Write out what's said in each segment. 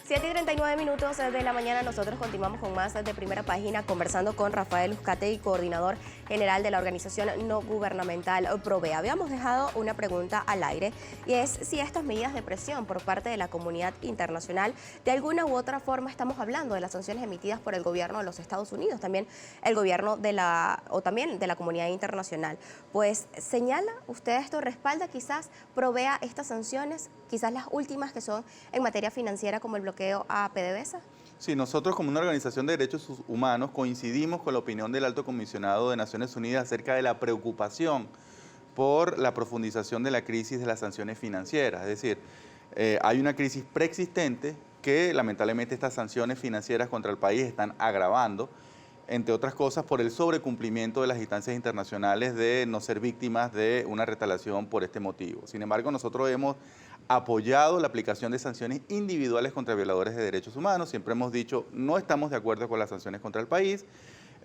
7:39 de la mañana, nosotros continuamos con más de Primera Página, conversando con Rafael Uzcategui, coordinador general de la organización no gubernamental Provea. Habíamos dejado una pregunta al aire y es si estas medidas de presión por parte de la comunidad internacional, de alguna u otra forma estamos hablando de las sanciones emitidas por el gobierno de los Estados Unidos, también el gobierno de la comunidad internacional. Pues señala, usted esto respalda quizás Provea estas sanciones, quizás las últimas que son en materia financiera como el bloqueo a PDVSA. Sí, nosotros como una organización de derechos humanos coincidimos con la opinión del Alto Comisionado de Naciones Unidas acerca de la preocupación por la profundización de la crisis de las sanciones financieras. Es decir, hay una crisis preexistente que lamentablemente estas sanciones financieras contra el país están agravando, entre otras cosas por el sobrecumplimiento de las instancias internacionales de no ser víctimas de una retaliación por este motivo. Sin embargo, nosotros hemos apoyado la aplicación de sanciones individuales contra violadores de derechos humanos. Siempre hemos dicho, no estamos de acuerdo con las sanciones contra el país,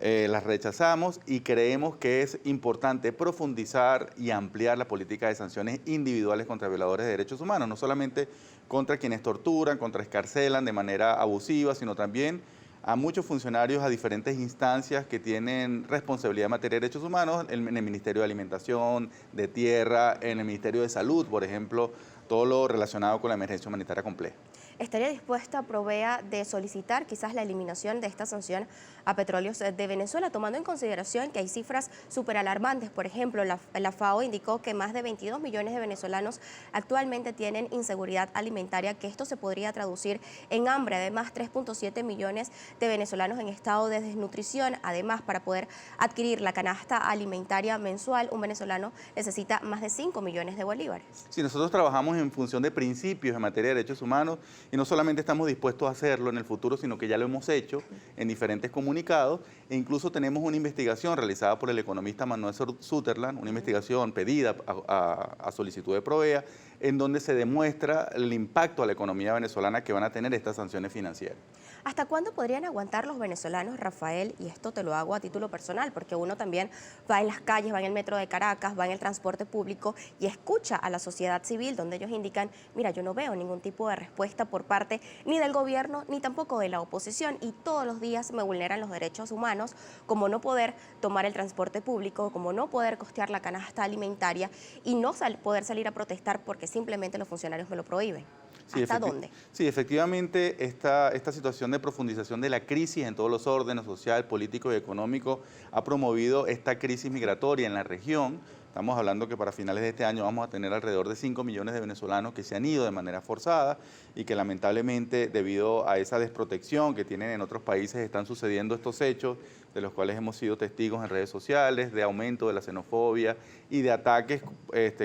las rechazamos y creemos que es importante profundizar y ampliar la política de sanciones individuales contra violadores de derechos humanos, no solamente contra quienes torturan, contra escarcelan de manera abusiva, sino también a muchos funcionarios a diferentes instancias que tienen responsabilidad en materia de derechos humanos, en el Ministerio de Alimentación, de Tierra, en el Ministerio de Salud, por ejemplo, todo lo relacionado con la emergencia humanitaria compleja. ¿Estaría dispuesta Provea de solicitar quizás la eliminación de esta sanción a Petróleos de Venezuela, tomando en consideración que hay cifras súper alarmantes? Por ejemplo, la FAO indicó que más de 22 millones de venezolanos actualmente tienen inseguridad alimentaria, que esto se podría traducir en hambre. Además, 3.7 millones de venezolanos en estado de desnutrición. Además, para poder adquirir la canasta alimentaria mensual, un venezolano necesita más de 5 millones de bolívares. Sí, nosotros trabajamos en función de principios en materia de derechos humanos y no solamente estamos dispuestos a hacerlo en el futuro, sino que ya lo hemos hecho en diferentes comunicados e incluso tenemos una investigación realizada por el economista Manuel Sutherland, una investigación pedida a solicitud de Provea, en donde se demuestra el impacto a la economía venezolana que van a tener estas sanciones financieras. ¿Hasta cuándo podrían aguantar los venezolanos, Rafael? Y esto te lo hago a título personal, porque uno también va en las calles, va en el metro de Caracas, va en el transporte público y escucha a la sociedad civil, donde ellos indican, mira, yo no veo ningún tipo de respuesta por parte ni del gobierno, ni tampoco de la oposición, y todos los días me vulneran los derechos humanos, como no poder tomar el transporte público, como no poder costear la canasta alimentaria y no poder salir a protestar porque simplemente los funcionarios me lo prohíben. Sí, ¿Hasta dónde? Sí, efectivamente, esta situación de profundización de la crisis en todos los órdenes, social, político y económico, ha promovido esta crisis migratoria en la región. Estamos hablando que para finales de este año vamos a tener alrededor de 5 millones de venezolanos que se han ido de manera forzada y que lamentablemente debido a esa desprotección que tienen en otros países están sucediendo estos hechos de los cuales hemos sido testigos en redes sociales, de aumento de la xenofobia y de ataques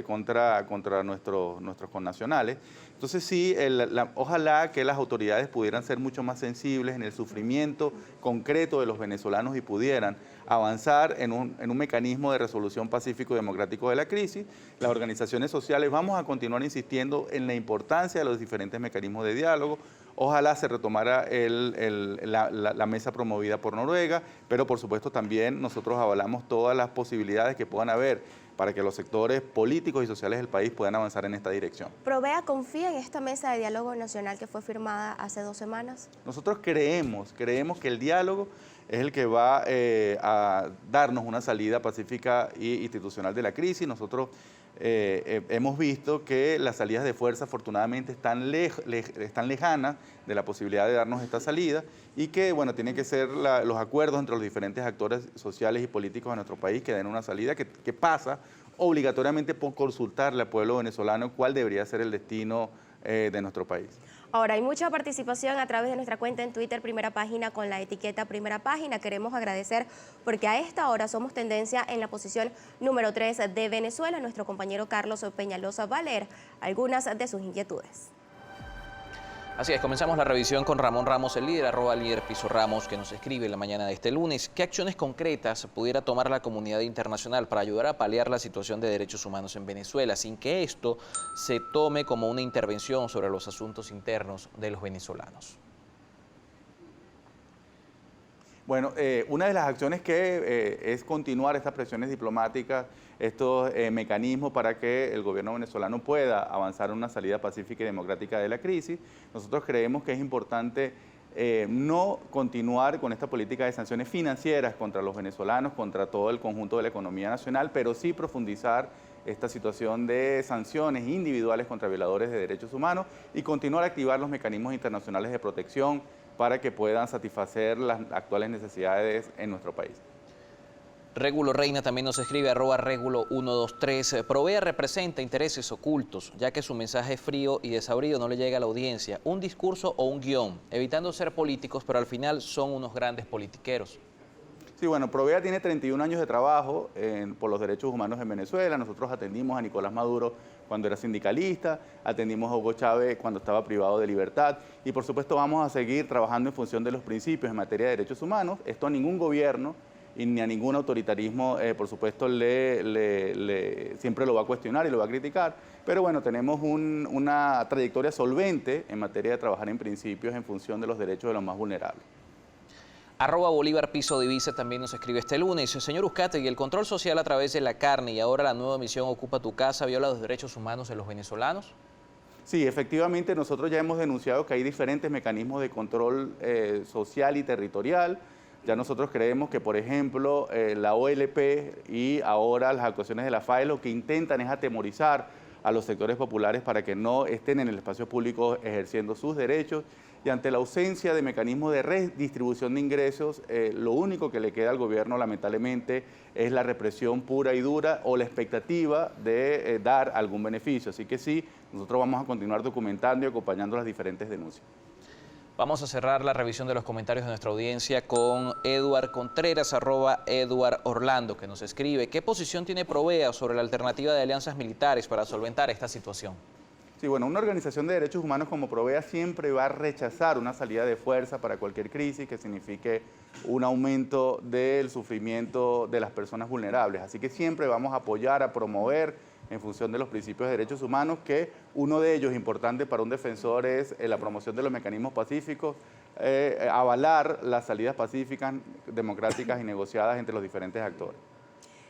contra nuestros connacionales. Entonces sí, ojalá que las autoridades pudieran ser mucho más sensibles en el sufrimiento concreto de los venezolanos y pudieran avanzar en un mecanismo de resolución pacífico y democrático de la crisis. Las organizaciones sociales vamos a continuar insistiendo en la importancia de los diferentes mecanismos de diálogo. Ojalá se retomara la mesa promovida por Noruega, pero por supuesto también nosotros avalamos todas las posibilidades que puedan haber para que los sectores políticos y sociales del país puedan avanzar en esta dirección. ¿Provea confía en esta mesa de diálogo nacional que fue firmada hace 2 semanas? Nosotros creemos que el diálogo es el que va a darnos una salida pacífica e institucional de la crisis. Nosotros hemos visto que las salidas de fuerza afortunadamente están lejanas de la posibilidad de darnos esta salida y que, bueno, tienen que ser los acuerdos entre los diferentes actores sociales y políticos de nuestro país que den una salida que pasa obligatoriamente por consultarle al pueblo venezolano cuál debería ser el destino de nuestro país. Ahora, hay mucha participación a través de nuestra cuenta en Twitter, Primera Página, con la etiqueta Primera Página. Queremos agradecer porque a esta hora somos tendencia en la posición número 3 de Venezuela. Nuestro compañero Carlos Peñalosa va a leer algunas de sus inquietudes. Así es, comenzamos la revisión con Ramón Ramos, el líder, @líder_Ramos, que nos escribe en la mañana de este lunes. ¿Qué acciones concretas pudiera tomar la comunidad internacional para ayudar a paliar la situación de derechos humanos en Venezuela, sin que esto se tome como una intervención sobre los asuntos internos de los venezolanos? Bueno, una de las acciones que es continuar estas presiones diplomáticas, estos mecanismos para que el gobierno venezolano pueda avanzar en una salida pacífica y democrática de la crisis. Nosotros creemos que es importante no continuar con esta política de sanciones financieras contra los venezolanos, contra todo el conjunto de la economía nacional, pero sí profundizar esta situación de sanciones individuales contra violadores de derechos humanos y continuar a activar los mecanismos internacionales de protección para que puedan satisfacer las actuales necesidades en nuestro país. Régulo Reina también nos escribe, @Régulo123. Provea representa intereses ocultos, ya que su mensaje frío y desabrido no le llega a la audiencia. Un discurso o un guión, evitando ser políticos, pero al final son unos grandes politiqueros. Sí, bueno, Provea tiene 31 años de trabajo por los derechos humanos en Venezuela. Nosotros atendimos a Nicolás Maduro cuando era sindicalista, atendimos a Hugo Chávez cuando estaba privado de libertad y por supuesto vamos a seguir trabajando en función de los principios en materia de derechos humanos. Esto a ningún gobierno y ni a ningún autoritarismo, por supuesto, siempre lo va a cuestionar y lo va a criticar. Pero bueno, tenemos una trayectoria solvente en materia de trabajar en principios en función de los derechos de los más vulnerables. @Bolívar Piso Divisa también nos escribe este lunes. Señor Uzcategui, el control social a través de la carne y ahora la nueva misión Ocupa tu Casa viola los derechos humanos de los venezolanos. Sí, efectivamente nosotros ya hemos denunciado que hay diferentes mecanismos de control social y territorial. Ya nosotros creemos que, por ejemplo, la OLP y ahora las actuaciones de la FAE lo que intentan es atemorizar a los sectores populares para que no estén en el espacio público ejerciendo sus derechos. Y ante la ausencia de mecanismos de redistribución de ingresos, lo único que le queda al gobierno, lamentablemente, es la represión pura y dura o la expectativa de dar algún beneficio. Así que sí, nosotros vamos a continuar documentando y acompañando las diferentes denuncias. Vamos a cerrar la revisión de los comentarios de nuestra audiencia con Eduard Contreras, @Eduard Orlando, que nos escribe: ¿qué posición tiene Provea sobre la alternativa de alianzas militares para solventar esta situación? Sí, bueno, una organización de derechos humanos como Provea siempre va a rechazar una salida de fuerza para cualquier crisis que signifique un aumento del sufrimiento de las personas vulnerables. Así que siempre vamos a apoyar, a promover en función de los principios de derechos humanos, que uno de ellos importante para un defensor es la promoción de los mecanismos pacíficos, avalar las salidas pacíficas, democráticas y negociadas entre los diferentes actores.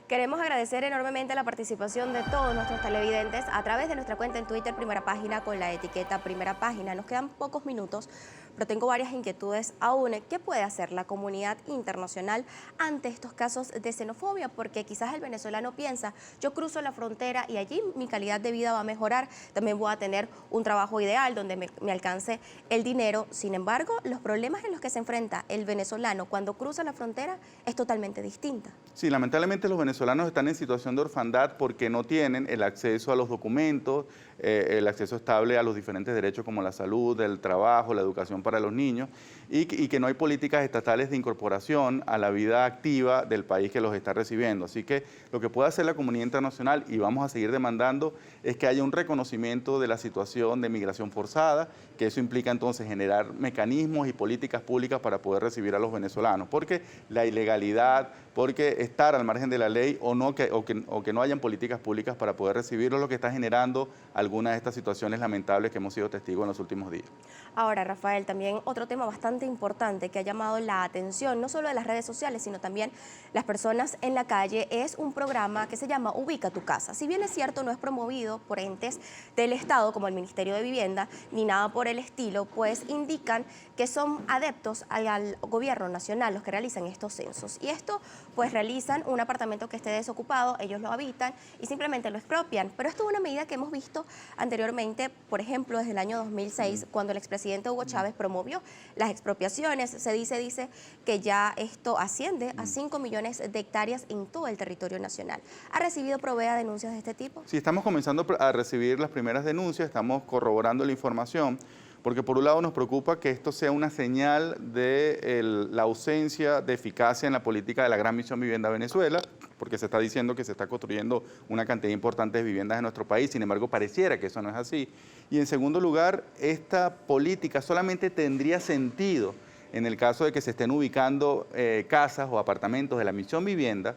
Queremos agradecer enormemente la participación de todos nuestros televidentes a través de nuestra cuenta en Twitter, Primera Página, con la etiqueta Primera Página. Nos quedan pocos minutos, pero tengo varias inquietudes aún. ¿Qué puede hacer la comunidad internacional ante estos casos de xenofobia? Porque quizás el venezolano piensa, yo cruzo la frontera y allí mi calidad de vida va a mejorar, también voy a tener un trabajo ideal donde me alcance el dinero. Sin embargo, los problemas en los que se enfrenta el venezolano cuando cruza la frontera es totalmente distinta. Sí, lamentablemente los venezolanos están en situación de orfandad porque no tienen el acceso a los documentos, el acceso estable a los diferentes derechos como la salud, el trabajo, la educación para los niños y que no hay políticas estatales de incorporación a la vida activa del país que los está recibiendo. Así que lo que puede hacer la comunidad internacional, y vamos a seguir demandando, es que haya un reconocimiento de la situación de migración forzada, que eso implica entonces generar mecanismos y políticas públicas para poder recibir a los venezolanos, porque la ilegalidad, porque estar al margen de la ley o que no hayan políticas públicas para poder recibirlos, lo que está generando algunas de estas situaciones lamentables que hemos sido testigos en los últimos días. Ahora, Rafael, también otro tema bastante importante que ha llamado la atención, no solo de las redes sociales, sino también las personas en la calle, es un programa que se llama Ubica tu Casa. Si bien es cierto, no es promovido por entes del Estado como el Ministerio de Vivienda, ni nada por el estilo, pues indican que son adeptos al gobierno nacional los que realizan estos censos. Y esto, pues realizan un apartamento que esté desocupado, ellos lo habitan y simplemente lo expropian. Pero esto es una medida que hemos visto anteriormente, por ejemplo, desde el año 2006, cuando el expresidente Hugo Chávez promovió las expropiaciones. Se dice que ya esto asciende a 5 millones de hectáreas en todo el territorio nacional. ¿Ha recibido Provea denuncias de este tipo? Sí, estamos comenzando a recibir las primeras denuncias, estamos corroborando la información, porque por un lado nos preocupa que esto sea una señal de la ausencia de eficacia en la política de la Gran Misión Vivienda Venezuela, porque se está diciendo que se está construyendo una cantidad importante de viviendas en nuestro país, sin embargo pareciera que eso no es así. Y en segundo lugar, esta política solamente tendría sentido en el caso de que se estén ubicando casas o apartamentos de la Misión Vivienda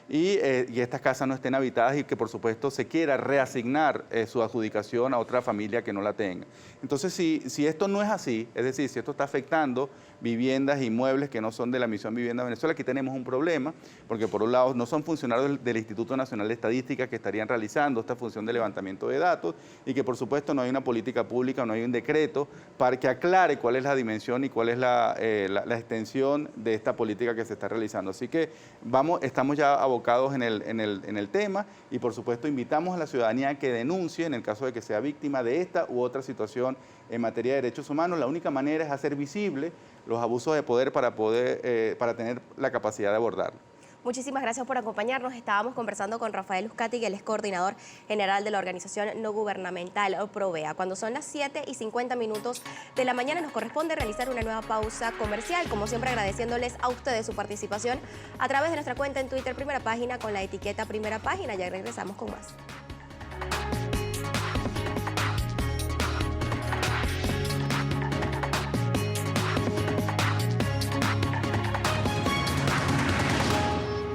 y estas casas no estén habitadas y que por supuesto se quiera reasignar su adjudicación a otra familia que no la tenga. Entonces, si esto no es así, es decir, si esto está afectando viviendas e inmuebles que no son de la Misión Vivienda Venezuela, aquí tenemos un problema, porque por un lado no son funcionarios del Instituto Nacional de Estadística que estarían realizando esta función de levantamiento de datos y que por supuesto no hay una política pública, no hay un decreto para que aclare cuál es la dimensión y cuál es la extensión de esta política que se está realizando. Así que estamos ya abocados en el tema y por supuesto invitamos a la ciudadanía a que denuncie en el caso de que sea víctima de esta u otra situación en materia de derechos humanos. La única manera es hacer visible los abusos de poder para tener la capacidad de abordarlo. Muchísimas gracias por acompañarnos. Estábamos conversando con Rafael Uzcategui, él es coordinador general de la organización no gubernamental Provea. Cuando son las 7:50 de la mañana nos corresponde realizar una nueva pausa comercial. Como siempre, agradeciéndoles a ustedes su participación a través de nuestra cuenta en Twitter, Primera Página, con la etiqueta Primera Página. Ya regresamos con más.